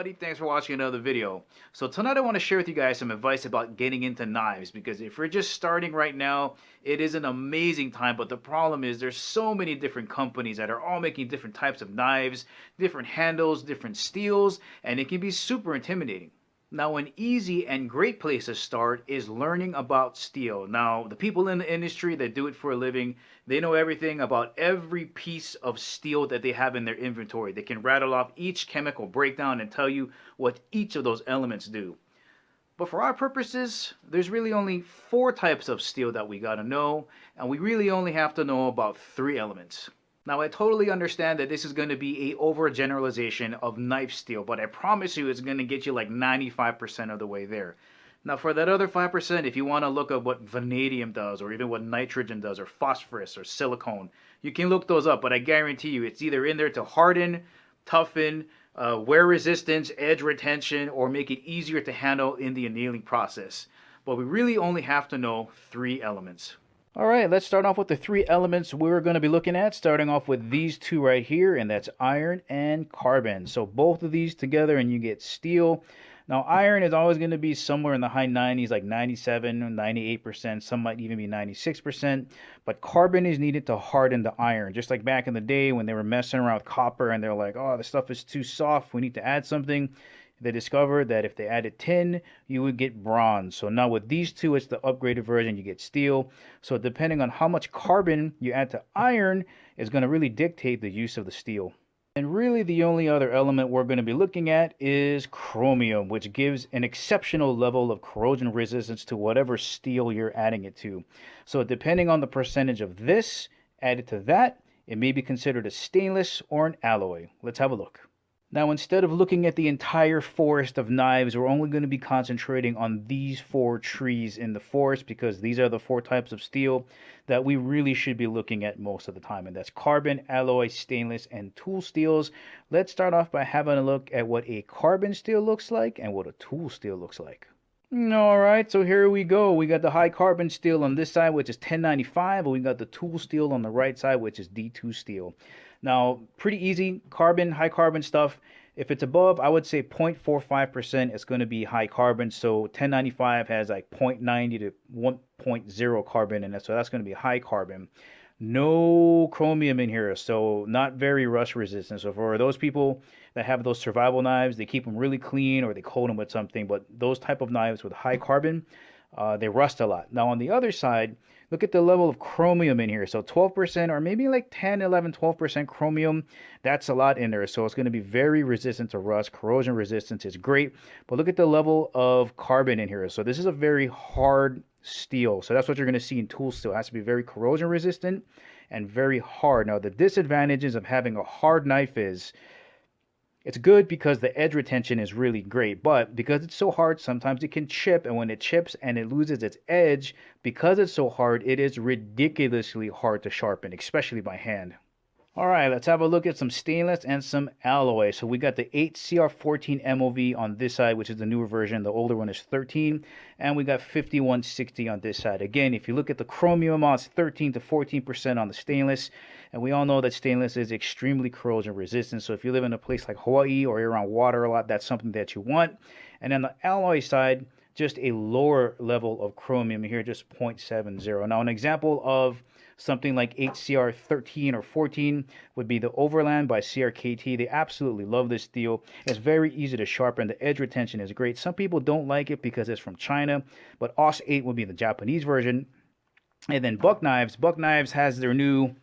everybody, thanks for watching another video. So tonight I want to share with you guys some advice about getting into knives, because if you're just starting right now, it is an amazing time, but the problem is there's so many different companies that are all making different types of knives, different handles, different steels, and it can be super intimidating. Now, an easy and great place to start is learning about steel. Now, the people in the industry that do it for a living, they know everything about every piece of steel that they have in their inventory. They can rattle off each chemical breakdown and tell you what each of those elements do. But for our purposes, there's really only 4 types of steel that we gotta know, and we really only have to know about 3 elements. Now, I totally understand that this is going to be a overgeneralization of knife steel, but I promise you it's going to get you like 95% of the way there. Now, for that other 5%, if you want to look at what vanadium does, or even what nitrogen does, or phosphorus, or silicone, you can look those up, but I guarantee you it's either in there to harden, toughen, wear resistance, edge retention, or make it easier to handle in the annealing process. But we really only have to know 3 elements. All right, let's start off with the 3 elements we're going to be looking at, starting off with these 2 right here, and that's iron and carbon. So both of these together and you get steel. Now, iron is always going to be somewhere in the high 90s, like 97, 98%, some might even be 96%, but carbon is needed to harden the iron, just like back in the day when they were messing around with copper and they're like, oh, the stuff is too soft, we need to add something. They discovered that if they added tin, you would get bronze. So now with these 2, it's the upgraded version, you get steel. So depending on how much carbon you add to iron is going to really dictate the use of the steel. And really the only other element we're going to be looking at is chromium, which gives an exceptional level of corrosion resistance to whatever steel you're adding it to. So depending on the percentage of this added to that, it may be considered a stainless or an alloy. Let's have a look. Now, instead of looking at the entire forest of knives, we're only going to be concentrating on these 4 trees in the forest, because these are the 4 types of steel that we really should be looking at most of the time. And that's carbon, alloy, stainless, and tool steels. Let's start off by having a look at what a carbon steel looks like and what a tool steel looks like. All right, so here we go. We got the high carbon steel on this side, which is 1095, and we got the tool steel on the right side, which is D2 steel. Now, pretty easy, carbon, high carbon stuff. If it's above, I would say 0.45%, it's going to be high carbon. So 1095 has like 0.90 to 1.0 carbon in it, so that's going to be high carbon. No chromium in here, so not very rust resistant. So for those people that have those survival knives, they keep them really clean or they coat them with something. But those type of knives with high carbon, they rust a lot. Now on the other side, look at the level of chromium in here. So 12% or maybe like 10, 11, 12% chromium. That's a lot in there. So it's going to be very resistant to rust. Corrosion resistance is great. But look at the level of carbon in here. So this is a very hard steel. So that's what you're going to see in tool steel. It has to be very corrosion resistant and very hard. Now the disadvantages of having a hard knife is it's good because the edge retention is really great, but because it's so hard, sometimes it can chip, and when it chips and it loses its edge, because it's so hard, it is ridiculously hard to sharpen, especially by hand. All right, let's have a look at some stainless and some alloy. So we got the 8CR14 MOV on this side, which is the newer version. The older one is 13, and we got 5160 on this side. Again, if you look at the chromium amount, it's 13 to 14% on the stainless, and we all know that stainless is extremely corrosion resistant. So if you live in a place like Hawaii or you're around water a lot, that's something that you want. And on the alloy side, just a lower level of chromium here, just 0.70. Now, an example of something like 8CR13 or 14 would be the Overland by CRKT. They absolutely love this steel. It's very easy to sharpen. The edge retention is great. Some people don't like it because it's from China, but OS 8 would be the Japanese version. And then Buck Knives. Buck Knives has their new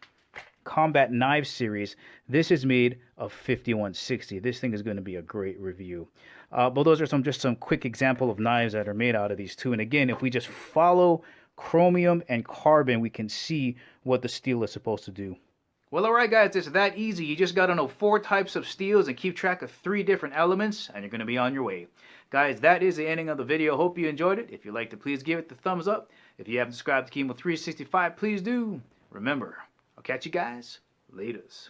Combat Knives series. This is made of 5160. This thing is going to be a great review. But those are just some quick example of knives that are made out of these 2. And again, if we just follow chromium and carbon, we can see what the steel is supposed to do. Well, all right, guys, it's that easy. You just got to know 4 types of steels and keep track of 3 different elements, and you're going to be on your way. Guys, that is the ending of the video. Hope you enjoyed it. If you liked it, please give it the thumbs up. If you haven't subscribed to Chemo 365, please do. Remember, I'll catch you guys laters.